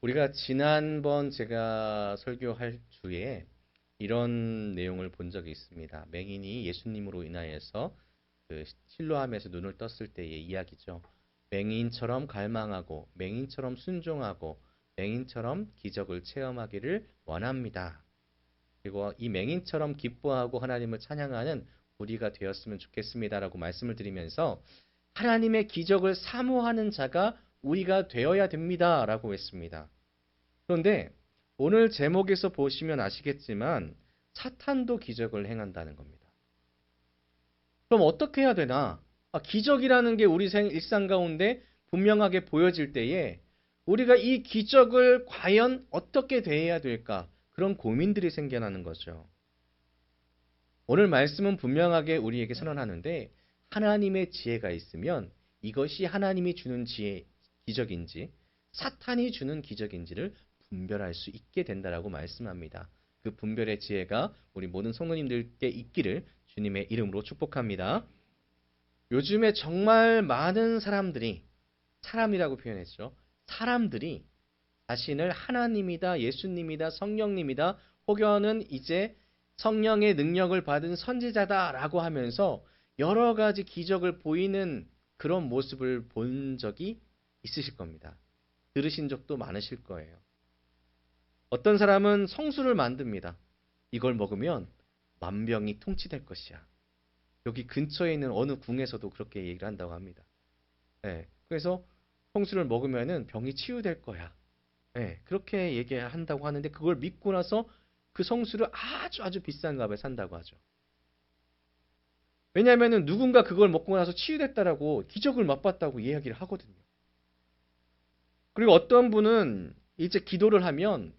우리가 지난번 제가 설교할 주에 이런 내용을 본 적이 있습니다. 맹인이 예수님으로 인하여서 그 실로암에서 눈을 떴을 때의 이야기죠. 맹인처럼 갈망하고 맹인처럼 순종하고 맹인처럼 기적을 체험하기를 원합니다. 그리고 이 맹인처럼 기뻐하고 하나님을 찬양하는 우리가 되었으면 좋겠습니다라고 말씀을 드리면서 하나님의 기적을 사모하는 자가 우리가 되어야 됩니다라고 했습니다. 그런데 오늘 제목에서 보시면 아시겠지만 사탄도 기적을 행한다는 겁니다. 그럼 어떻게 해야 되나? 기적이라는 게 우리 일상 가운데 분명하게 보여질 때에 우리가 이 기적을 과연 어떻게 대해야 될까? 그런 고민들이 생겨나는 거죠. 오늘 말씀은 분명하게 우리에게 선언하는데 하나님의 지혜가 있으면 이것이 하나님이 주는 지혜, 기적인지 사탄이 주는 기적인지를 분별할 수 있게 된다라고 말씀합니다. 그 분별의 지혜가 우리 모든 성도님들께 있기를 주님의 이름으로 축복합니다. 요즘에 정말 많은 사람이라고 표현했죠. 사람들이 자신을 하나님이다, 예수님이다, 성령님이다, 혹여는 이제 성령의 능력을 받은 선지자다라고 하면서 여러 가지 기적을 보이는 그런 모습을 본 적이 있으실 겁니다. 들으신 적도 많으실 거예요. 어떤 사람은 성수를 만듭니다. 이걸 먹으면 만병이 통치될 것이야. 여기 근처에 있는 어느 궁에서도 그렇게 얘기를 한다고 합니다. 네, 그래서 성수를 먹으면 병이 치유될 거야. 네, 그렇게 얘기한다고 하는데 그걸 믿고 나서 그 성수를 아주 비싼 값에 산다고 하죠. 왜냐하면 누군가 그걸 먹고 나서 치유됐다라고 기적을 맛봤다고 이야기를 하거든요. 그리고 어떤 분은 이제 기도를 하면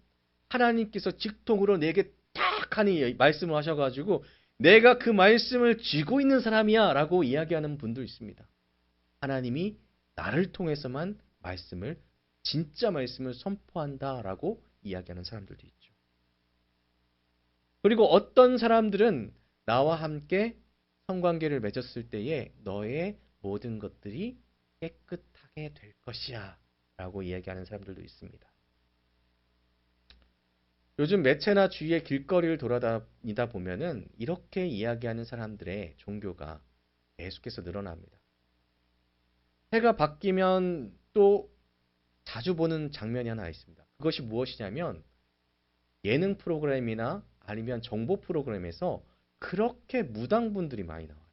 하나님께서 직통으로 내게 딱 하니 말씀을 하셔가지고 내가 그 말씀을 쥐고 있는 사람이야 라고 이야기하는 분도 있습니다. 하나님이 나를 통해서만 진짜 말씀을 선포한다라고 이야기하는 사람들도 있죠. 그리고 어떤 사람들은 나와 함께 성관계를 맺었을 때에 너의 모든 것들이 깨끗하게 될 것이야 라고 이야기하는 사람들도 있습니다. 요즘 매체나 주위의 길거리를 돌아다니다 보면은 이렇게 이야기하는 사람들의 종교가 계속해서 늘어납니다. 해가 바뀌면 또 자주 보는 장면이 하나 있습니다. 그것이 무엇이냐면 예능 프로그램이나 아니면 정보 프로그램에서 그렇게 무당분들이 많이 나와요.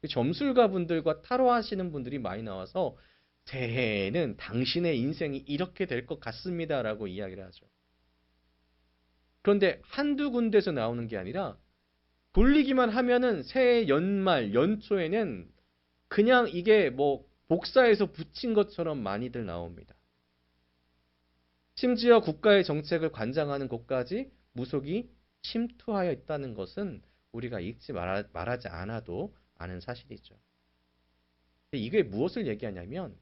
점술가 분들과 타로 하시는 분들이 많이 나와서 새해에는 당신의 인생이 이렇게 될 것 같습니다라고 이야기를 하죠. 그런데 한두 군데서 나오는 게 아니라 돌리기만 하면은 새해 연말, 연초에는 그냥 이게 뭐 복사해서 붙인 것처럼 많이들 나옵니다. 심지어 국가의 정책을 관장하는 곳까지 무속이 침투하여 있다는 것은 우리가 말하지 않아도 아는 사실이죠. 이게 무엇을 얘기하냐면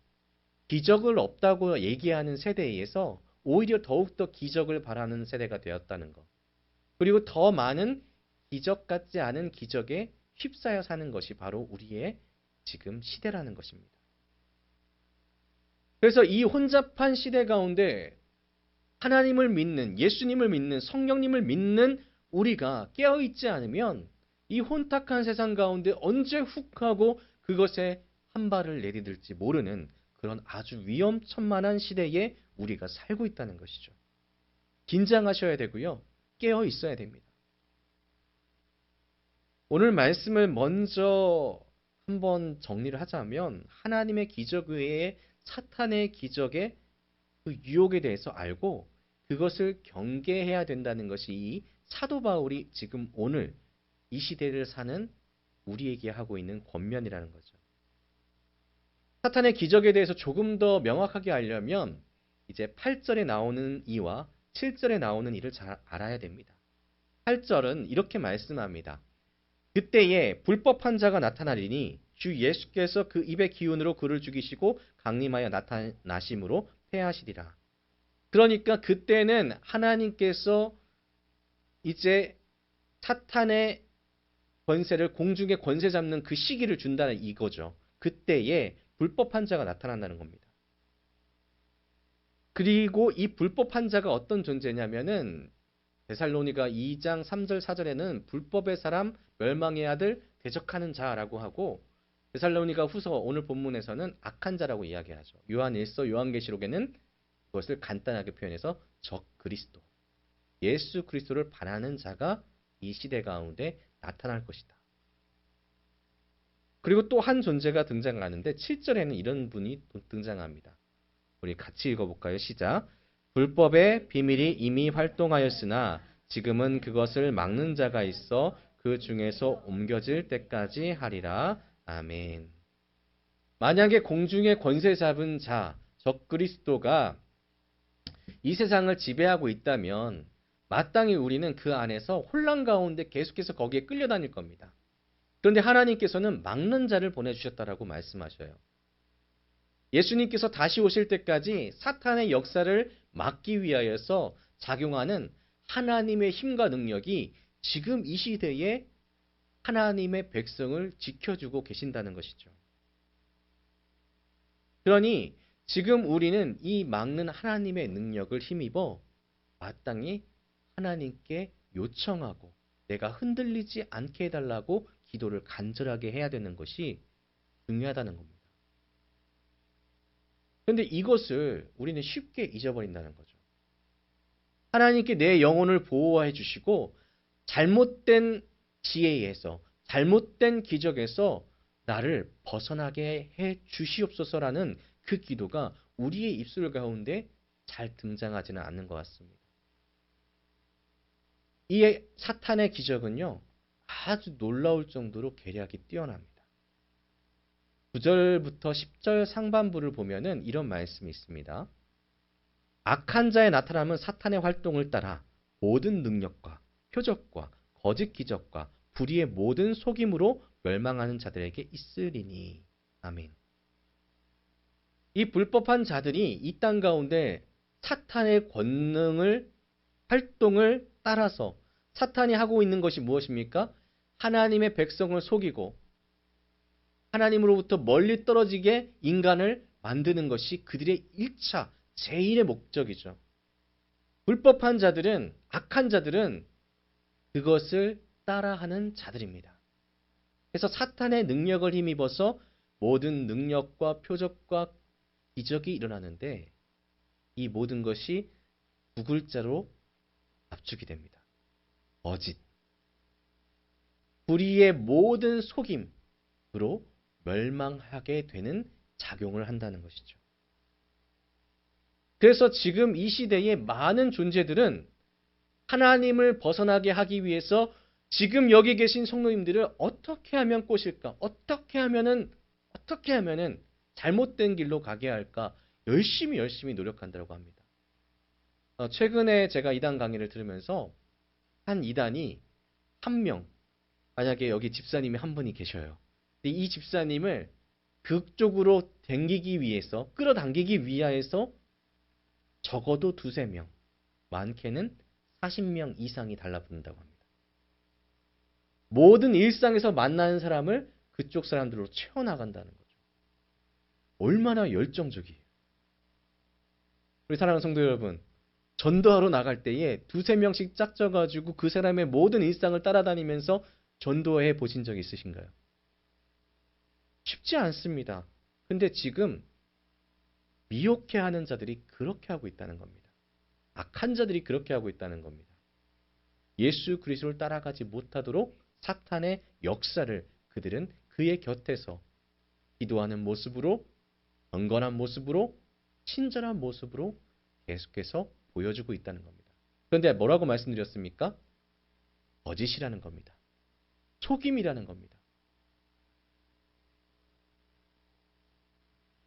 기적을 없다고 얘기하는 세대에서 오히려 더욱더 기적을 바라는 세대가 되었다는 것. 그리고 더 많은 기적 같지 않은 기적에 휩싸여 사는 것이 바로 우리의 지금 시대라는 것입니다. 그래서 이 혼잡한 시대 가운데 하나님을 믿는, 예수님을 믿는, 성령님을 믿는 우리가 깨어있지 않으면 이 혼탁한 세상 가운데 언제 훅 하고 그것에 한 발을 내디딜지 모르는 그런 아주 위험천만한 시대에 우리가 살고 있다는 것이죠. 긴장하셔야 되고요. 깨어 있어야 됩니다. 오늘 말씀을 먼저 한번 정리를 하자면 하나님의 기적 외에 사탄의 기적의 그 유혹에 대해서 알고 그것을 경계해야 된다는 것이 이 사도 바울이 지금 오늘 이 시대를 사는 우리에게 하고 있는 권면이라는 거죠. 사탄의 기적에 대해서 조금 더 명확하게 알려면 이제 8절에 나오는 이와 7절에 나오는 이를 잘 알아야 됩니다. 8절은 이렇게 말씀합니다. 그때에 불법한 자가 나타나리니 주 예수께서 그 입의 기운으로 그를 죽이시고 강림하여 나타나심으로 패하시리라. 그러니까 그때는 하나님께서 이제 사탄의 권세를 공중의 권세 잡는 그 시기를 준다는 이거죠. 그때에 불법한 자가 나타난다는 겁니다. 그리고 이 불법한 자가 어떤 존재냐면은 데살로니가 2장 3절 4절에는 불법의 사람 멸망의 아들 대적하는 자라고 하고 데살로니가 후서 오늘 본문에서는 악한 자라고 이야기하죠. 요한 1서 요한계시록에는 그것을 간단하게 표현해서 적 그리스도, 예수 그리스도를 반하는 자가 이 시대 가운데 나타날 것이다. 그리고 또 한 존재가 등장하는데 7절에는 이런 분이 등장합니다. 우리 같이 읽어볼까요? 시작. 불법의 비밀이 이미 활동하였으나 지금은 그것을 막는 자가 있어 그 중에서 옮겨질 때까지 하리라. 아멘. 만약에 공중의 권세 잡은 자, 적 그리스도가 이 세상을 지배하고 있다면 마땅히 우리는 그 안에서 혼란 가운데 계속해서 거기에 끌려다닐 겁니다. 그런데 하나님께서는 막는 자를 보내주셨다라고 말씀하셔요. 예수님께서 다시 오실 때까지 사탄의 역사를 막기 위하여서 작용하는 하나님의 힘과 능력이 지금 이 시대에 하나님의 백성을 지켜주고 계신다는 것이죠. 그러니 지금 우리는 이 막는 하나님의 능력을 힘입어 마땅히 하나님께 요청하고 내가 흔들리지 않게 해달라고 기도를 간절하게 해야 되는 것이 중요하다는 겁니다. 그런데 이것을 우리는 쉽게 잊어버린다는 거죠. 하나님께 내 영혼을 보호해 주시고 잘못된 지혜에서 잘못된 기적에서 나를 벗어나게 해 주시옵소서라는 그 기도가 우리의 입술 가운데 잘 등장하지는 않는 것 같습니다. 이 사탄의 기적은요, 아주 놀라울 정도로 계략이 뛰어납니다. 9절부터 10절 상반부를 보면은 이런 말씀이 있습니다. 악한 자의 나타남은 사탄의 활동을 따라 모든 능력과 표적과 거짓 기적과 불의의 모든 속임으로 멸망하는 자들에게 있으리니. 아멘. 이 불법한 자들이 이 땅 가운데 사탄의 권능을 활동을 따라서 사탄이 하고 있는 것이 무엇입니까? 하나님의 백성을 속이고 하나님으로부터 멀리 떨어지게 인간을 만드는 것이 그들의 1차 제1의 목적이죠. 불법한 자들은, 악한 자들은 그것을 따라하는 자들입니다. 그래서 사탄의 능력을 힘입어서 모든 능력과 표적과 기적이 일어나는데 이 모든 것이 두 글자로 압축이 됩니다. 거짓. 불의의 모든 속임으로 멸망하게 되는 작용을 한다는 것이죠. 그래서 지금 이 시대의 많은 존재들은 하나님을 벗어나게 하기 위해서 지금 여기 계신 성도님들을 어떻게 하면 꼬실까? 어떻게 하면은 잘못된 길로 가게 할까? 열심히 노력한다고 합니다. 최근에 제가 이단 강의를 들으면서 한 이단이 한 명, 만약에 여기 집사님이 한 분이 계셔요. 이 집사님을 그쪽으로 끌어당기기 위하여서 적어도 두세 명, 많게는 40명 이상이 달라붙는다고 합니다. 모든 일상에서 만나는 사람을 그쪽 사람들로 채워나간다는 거죠. 얼마나 열정적이에요. 우리 사랑하는 성도 여러분, 전도하러 나갈 때에 두세 명씩 짝져가지고 그 사람의 모든 일상을 따라다니면서 전도해 보신 적 있으신가요? 쉽지 않습니다. 근데 지금 미혹해하는 자들이 그렇게 하고 있다는 겁니다. 악한 자들이 그렇게 하고 있다는 겁니다. 예수 그리스도를 따라가지 못하도록 사탄의 역사를 그들은 그의 곁에서 기도하는 모습으로, 경건한 모습으로, 친절한 모습으로 계속해서 보여주고 있다는 겁니다. 그런데 뭐라고 말씀드렸습니까? 거짓이라는 겁니다. 속임이라는 겁니다.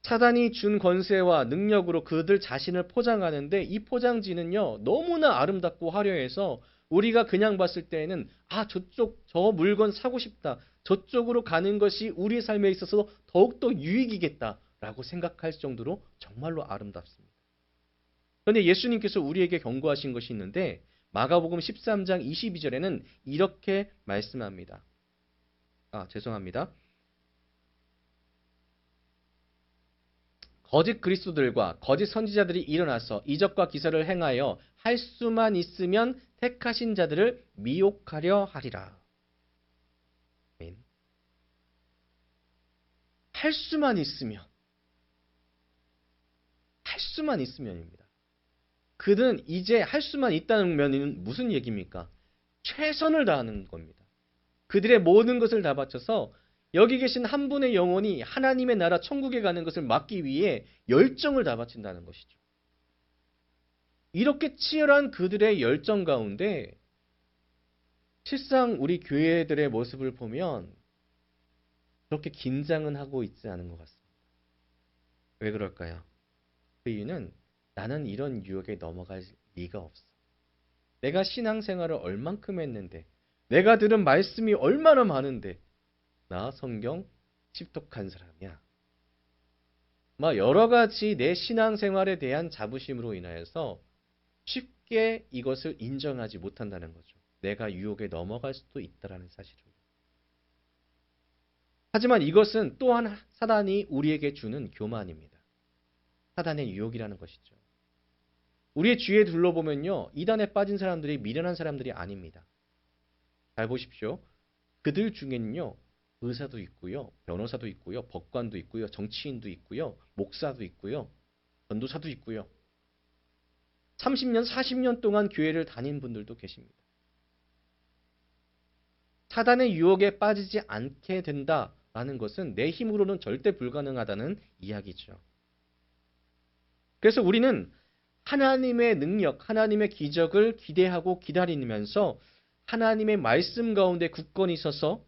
사단이 준 권세와 능력으로 그들 자신을 포장하는데 이 포장지는요, 너무나 아름답고 화려해서 우리가 그냥 봤을 때에는 저 물건 사고 싶다. 저쪽으로 가는 것이 우리의 삶에 있어서 더욱더 유익이겠다라고 생각할 정도로 정말로 아름답습니다. 그런데 예수님께서 우리에게 경고하신 것이 있는데 마가복음 13장 22절에는 이렇게 말씀합니다. 죄송합니다. 거짓 그리스도들과 거짓 선지자들이 일어나서 이적과 기사를 행하여 할 수만 있으면 택하신 자들을 미혹하려 하리라. 할 수만 있으면, 할 수만 있으면입니다. 그는 이제 할 수만 있다는 면은 무슨 얘기입니까? 최선을 다하는 겁니다. 그들의 모든 것을 다 바쳐서 여기 계신 한 분의 영혼이 하나님의 나라 천국에 가는 것을 막기 위해 열정을 다 바친다는 것이죠. 이렇게 치열한 그들의 열정 가운데 실상 우리 교회들의 모습을 보면 그렇게 긴장은 하고 있지 않은 것 같습니다. 왜 그럴까요? 그 이유는 나는 이런 유혹에 넘어갈 리가 없어. 내가 신앙생활을 얼만큼 했는데, 내가 들은 말씀이 얼마나 많은데 나 성경 집독한 사람이야. 막 여러 가지 내 신앙생활에 대한 자부심으로 인하여서 쉽게 이것을 인정하지 못한다는 거죠. 내가 유혹에 넘어갈 수도 있다라는 사실을. 하지만 이것은 또한 사단이 우리에게 주는 교만입니다. 사단의 유혹이라는 것이죠. 우리의 주위에 둘러보면요, 이단에 빠진 사람들이 미련한 사람들이 아닙니다. 잘 보십시오. 그들 중에는요, 의사도 있고요, 변호사도 있고요, 법관도 있고요, 정치인도 있고요, 목사도 있고요, 전도사도 있고요. 30년, 40년 동안 교회를 다닌 분들도 계십니다. 사단의 유혹에 빠지지 않게 된다라는 것은 내 힘으로는 절대 불가능하다는 이야기죠. 그래서 우리는 하나님의 능력, 하나님의 기적을 기대하고 기다리면서 하나님의 말씀 가운데 굳건히 서서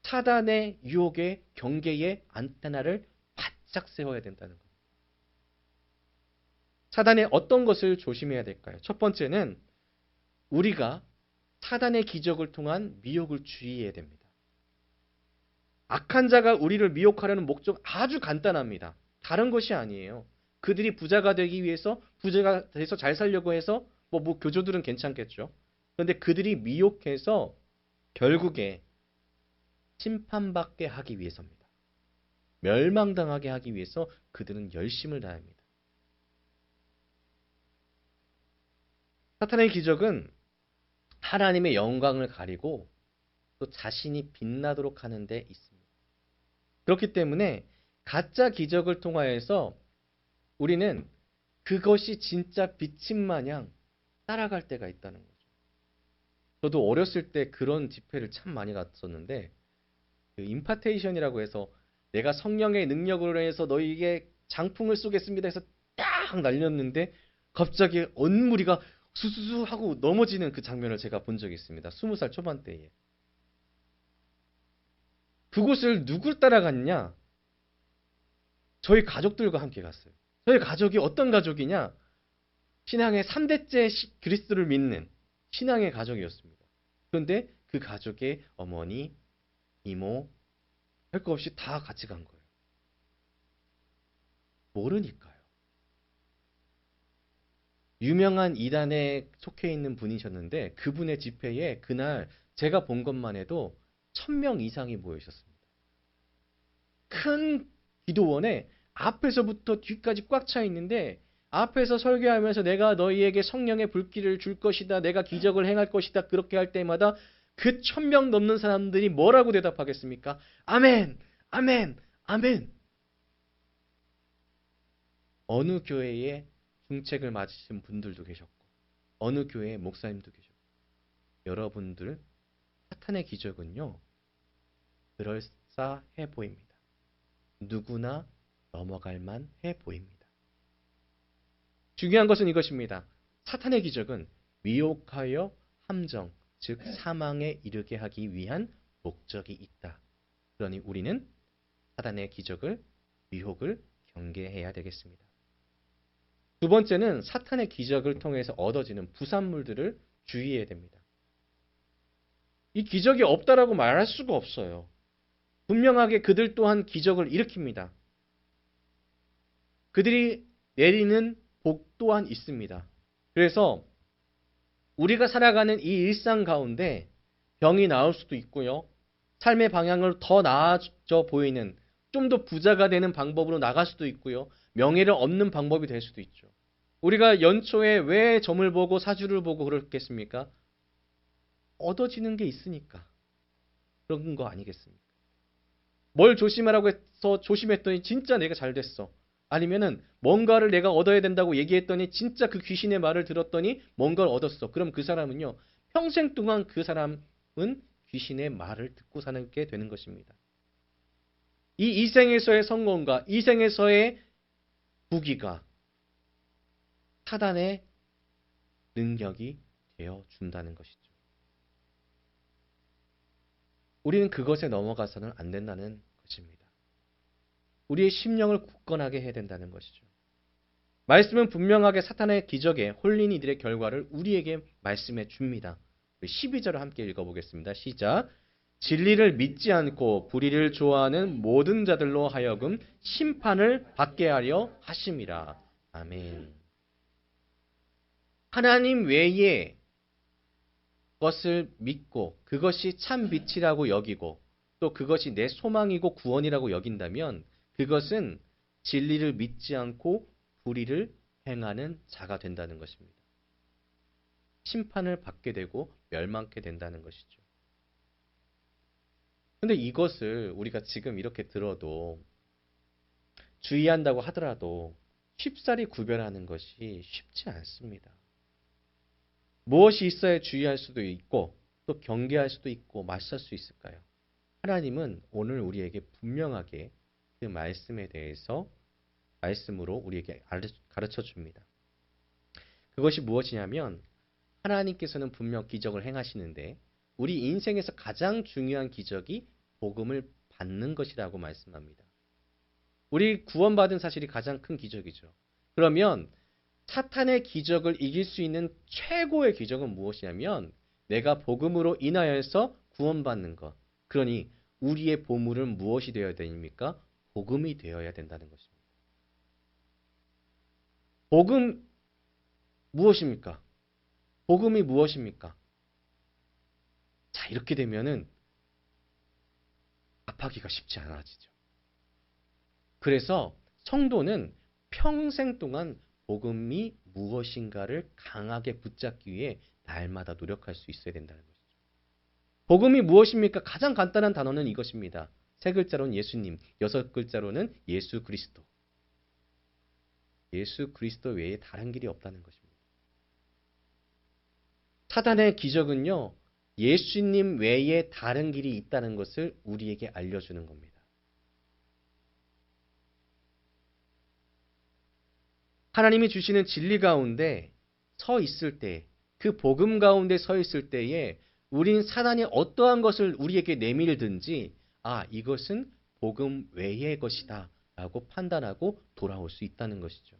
사단의 유혹의 경계에 안테나를 바짝 세워야 된다는 겁니다. 사단의 어떤 것을 조심해야 될까요? 첫 번째는 우리가 사단의 기적을 통한 미혹을 주의해야 됩니다. 악한 자가 우리를 미혹하려는 목적 아주 간단합니다. 다른 것이 아니에요. 그들이 부자가 되기 위해서, 부자가 돼서 잘 살려고 해서 뭐 교조들은 괜찮겠죠. 그런데 그들이 미혹해서 결국에 심판받게 하기 위해서입니다. 멸망당하게 하기 위해서 그들은 열심을 다합니다. 사탄의 기적은 하나님의 영광을 가리고 또 자신이 빛나도록 하는 데 있습니다. 그렇기 때문에 가짜 기적을 통하여서 우리는 그것이 진짜 빛인 마냥 따라갈 때가 있다는 거죠. 저도 어렸을 때 그런 집회를 참 많이 갔었는데, 그 임파테이션이라고 해서 내가 성령의 능력으로 해서 너희에게 장풍을 쏘겠습니다 해서 딱 날렸는데 갑자기 언무리가 수수수 하고 넘어지는 그 장면을 제가 본 적이 있습니다. 20살 초반대에. 그곳을 누굴 따라갔냐? 저희 가족들과 함께 갔어요. 저희 가족이 어떤 가족이냐? 신앙의 3대째 그리스도를 믿는 신앙의 가족이었습니다. 그런데 그 가족의 어머니, 이모, 할 거 없이 다 같이 간 거예요. 모르니까요. 유명한 이단에 속해 있는 분이셨는데 그분의 집회에 그날 제가 본 것만 해도 1000명 이상이 모여 있었습니다. 큰 기도원에 앞에서부터 뒤까지 꽉 차 있는데 앞에서 설교하면서 내가 너희에게 성령의 불길을 줄 것이다. 내가 기적을 행할 것이다. 그렇게 할 때마다 그 1000명 넘는 사람들이 뭐라고 대답하겠습니까? 아멘! 아멘! 아멘! 어느 교회에 중책을 맡으신 분들도 계셨고 어느 교회의 목사님도 계셨고 여러분들 사탄의 기적은요. 그럴싸해 보입니다. 누구나 넘어갈 만해 보입니다. 중요한 것은 이것입니다. 사탄의 기적은 미혹하여 함정, 즉 사망에 이르게 하기 위한 목적이 있다. 그러니 우리는 사탄의 기적을, 미혹을 경계해야 되겠습니다. 두 번째는 사탄의 기적을 통해서 얻어지는 부산물들을 주의해야 됩니다. 이 기적이 없다라고 말할 수가 없어요. 분명하게 그들 또한 기적을 일으킵니다. 그들이 내리는 복 또한 있습니다. 그래서 우리가 살아가는 이 일상 가운데 병이 나올 수도 있고요. 삶의 방향을 더 나아져 보이는 좀 더 부자가 되는 방법으로 나갈 수도 있고요. 명예를 얻는 방법이 될 수도 있죠. 우리가 연초에 왜 점을 보고 사주를 보고 그렇겠습니까? 얻어지는 게 있으니까. 그런 거 아니겠습니까? 뭘 조심하라고 해서 조심했더니 진짜 내가 잘 됐어. 아니면은 뭔가를 내가 얻어야 된다고 얘기했더니 진짜 그 귀신의 말을 들었더니 뭔가를 얻었어. 그럼 그 사람은요. 평생 동안 그 사람은 귀신의 말을 듣고 사는 게 되는 것입니다. 이 이생에서의 성공과 이생에서의 부귀가 사단의 능력이 되어 준다는 것이죠. 우리는 그것에 넘어가서는 안 된다는 것입니다. 우리의 심령을 굳건하게 해야 된다는 것이죠. 말씀은 분명하게 사탄의 기적에 홀린 이들의 결과를 우리에게 말씀해 줍니다. 12절을 함께 읽어보겠습니다. 시작. 진리를 믿지 않고 불의를 좋아하는 모든 자들로 하여금 심판을 받게 하려 하심이라. 아멘. 하나님 외에 것을 믿고 그것이 참 빛이라고 여기고 또 그것이 내 소망이고 구원이라고 여긴다면 그것은 진리를 믿지 않고 불의를 행하는 자가 된다는 것입니다. 심판을 받게 되고 멸망케 된다는 것이죠. 근데 이것을 우리가 지금 이렇게 들어도 주의한다고 하더라도 쉽사리 구별하는 것이 쉽지 않습니다. 무엇이 있어야 주의할 수도 있고 또 경계할 수도 있고 맞설 수 있을까요? 하나님은 오늘 우리에게 분명하게 그 말씀에 대해서 말씀으로 우리에게 가르쳐 줍니다. 그것이 무엇이냐면 하나님께서는 분명 기적을 행하시는데 우리 인생에서 가장 중요한 기적이 복음을 받는 것이라고 말씀합니다. 우리 구원받은 사실이 가장 큰 기적이죠. 그러면 사탄의 기적을 이길 수 있는 최고의 기적은 무엇이냐면 내가 복음으로 인하여서 구원받는 것. 그러니 우리의 보물은 무엇이 되어야 됩니까? 복음이 되어야 된다는 것입니다. 복음 무엇입니까? 복음이 무엇입니까? 자, 이렇게 되면은 답하기가 쉽지 않아지죠. 그래서 성도는 평생 동안 복음이 무엇인가를 강하게 붙잡기 위해 날마다 노력할 수 있어야 된다는 것이죠. 복음이 무엇입니까? 가장 간단한 단어는 이것입니다. 세 글자로는 예수님, 여섯 글자로는 예수 그리스도. 예수 그리스도 외에 다른 길이 없다는 것입니다. 사단의 기적은요, 예수님 외에 다른 길이 있다는 것을 우리에게 알려주는 겁니다. 하나님이 주시는 진리 가운데 서 있을 때, 그 복음 가운데 서 있을 때에 우린 사단이 어떠한 것을 우리에게 내밀든지 이것은 복음 외의 것이다 라고 판단하고 돌아올 수 있다는 것이죠.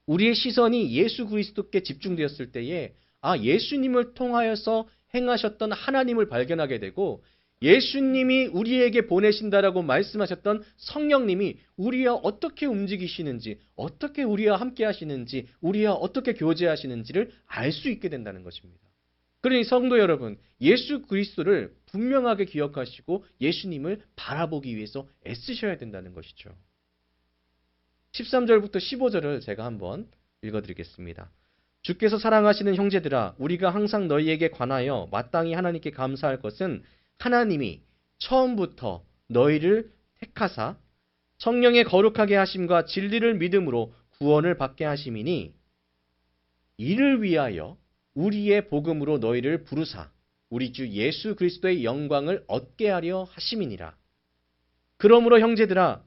우리의 시선이 예수 그리스도께 집중되었을 때에 예수님을 통하여서 행하셨던 하나님을 발견하게 되고 예수님이 우리에게 보내신다라고 말씀하셨던 성령님이 우리와 어떻게 움직이시는지, 어떻게 우리와 함께 하시는지, 우리와 어떻게 교제하시는지를 알 수 있게 된다는 것입니다. 그러니 성도 여러분, 예수 그리스도를 분명하게 기억하시고 예수님을 바라보기 위해서 애쓰셔야 된다는 것이죠. 13절부터 15절을 제가 한번 읽어드리겠습니다. 주께서 사랑하시는 형제들아, 우리가 항상 너희에게 관하여 마땅히 하나님께 감사할 것은 하나님이 처음부터 너희를 택하사 성령의 거룩하게 하심과 진리를 믿음으로 구원을 받게 하심이니 이를 위하여 우리의 복음으로 너희를 부르사 우리 주 예수 그리스도의 영광을 얻게 하려 하심이니라. 그러므로 형제들아,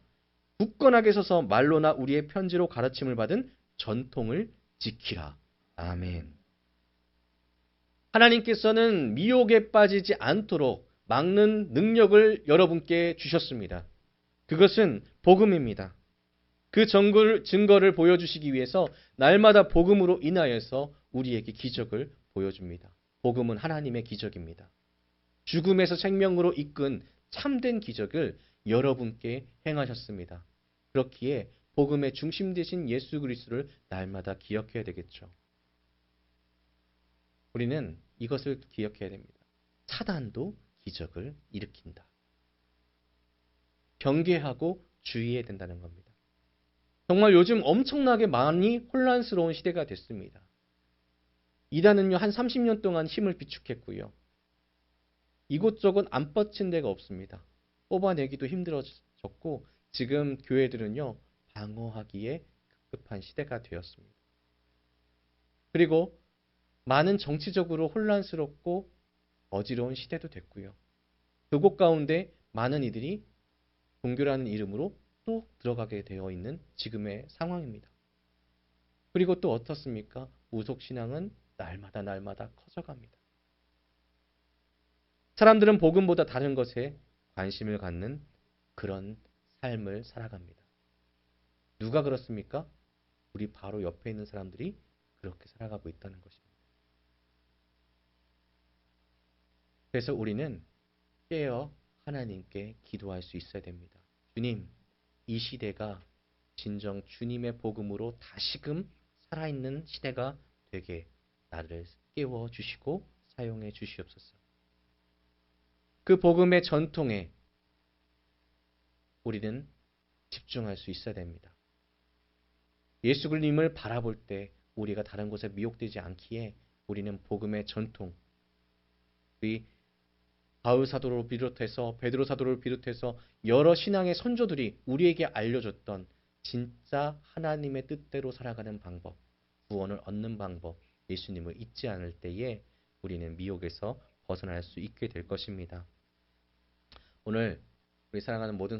굳건하게 서서 말로나 우리의 편지로 가르침을 받은 전통을 지키라. 아멘. 하나님께서는 미혹에 빠지지 않도록 막는 능력을 여러분께 주셨습니다. 그것은 복음입니다. 그 증거를 보여주시기 위해서 날마다 복음으로 인하여서 우리에게 기적을 보여줍니다. 복음은 하나님의 기적입니다. 죽음에서 생명으로 이끈 참된 기적을 여러분께 행하셨습니다. 그렇기에 복음의 중심 되신 예수 그리스도를 날마다 기억해야 되겠죠. 우리는 이것을 기억해야 됩니다. 사단도 기적을 일으킨다. 경계하고 주의해야 된다는 겁니다. 정말 요즘 엄청나게 많이 혼란스러운 시대가 됐습니다. 이단은요, 한 30년 동안 힘을 비축했고요. 이곳저곳 안 뻗친 데가 없습니다. 뽑아내기도 힘들어졌고, 지금 교회들은요, 방어하기에 급급한 시대가 되었습니다. 그리고 많은 정치적으로 혼란스럽고 어지러운 시대도 됐고요. 그곳 가운데 많은 이들이 종교라는 이름으로 또 들어가게 되어 있는 지금의 상황입니다. 그리고 또 어떻습니까? 무속신앙은 날마다 커져갑니다. 사람들은 복음보다 다른 것에 관심을 갖는 그런 삶을 살아갑니다. 누가 그렇습니까? 우리 바로 옆에 있는 사람들이 그렇게 살아가고 있다는 것입니다. 그래서 우리는 깨어 하나님께 기도할 수 있어야 됩니다. 주님, 이 시대가 진정 주님의 복음으로 다시금 살아있는 시대가 되게 나를 깨워 주시고 사용해 주시옵소서. 그 복음의 전통에 우리는 집중할 수 있어야 됩니다. 예수 그리스도님을 바라볼 때 우리가 다른 곳에 미혹되지 않기에 우리는 복음의 전통, 우리 바울 사도를 비롯해서 베드로 사도를 비롯해서 여러 신앙의 선조들이 우리에게 알려줬던 진짜 하나님의 뜻대로 살아가는 방법, 구원을 얻는 방법, 예수님을 잊지 않을 때에 우리는 미혹에서 벗어날 수 있게 될 것입니다. 오늘 우리 사랑하는 모든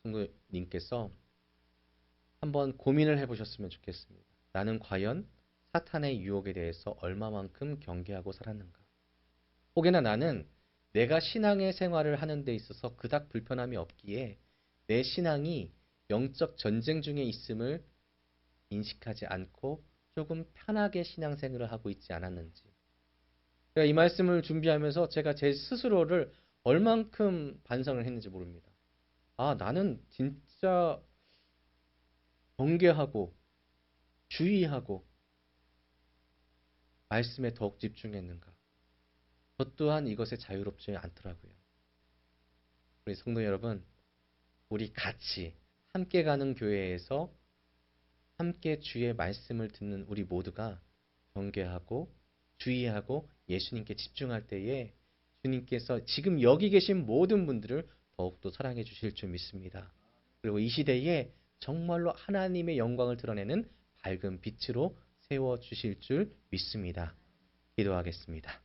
성도님께서 한번 고민을 해보셨으면 좋겠습니다. 나는 과연 사탄의 유혹에 대해서 얼마만큼 경계하고 살았는가? 혹여나 나는 내가 신앙의 생활을 하는 데 있어서 그닥 불편함이 없기에 내 신앙이 영적 전쟁 중에 있음을 인식하지 않고 조금 편하게 신앙생활을 하고 있지 않았는지. 제가 이 말씀을 준비하면서 제가 제 스스로를 얼만큼 반성을 했는지 모릅니다. 아, 나는 진짜 경계하고 주의하고 말씀에 더욱 집중했는가. 저 또한 이것에 자유롭지 않더라고요. 우리 성도 여러분, 우리 같이 함께 가는 교회에서 함께 주의 말씀을 듣는 우리 모두가 경계하고 주의하고 예수님께 집중할 때에 주님께서 지금 여기 계신 모든 분들을 더욱더 사랑해 주실 줄 믿습니다. 그리고 이 시대에 정말로 하나님의 영광을 드러내는 밝은 빛으로 세워 주실 줄 믿습니다. 기도하겠습니다.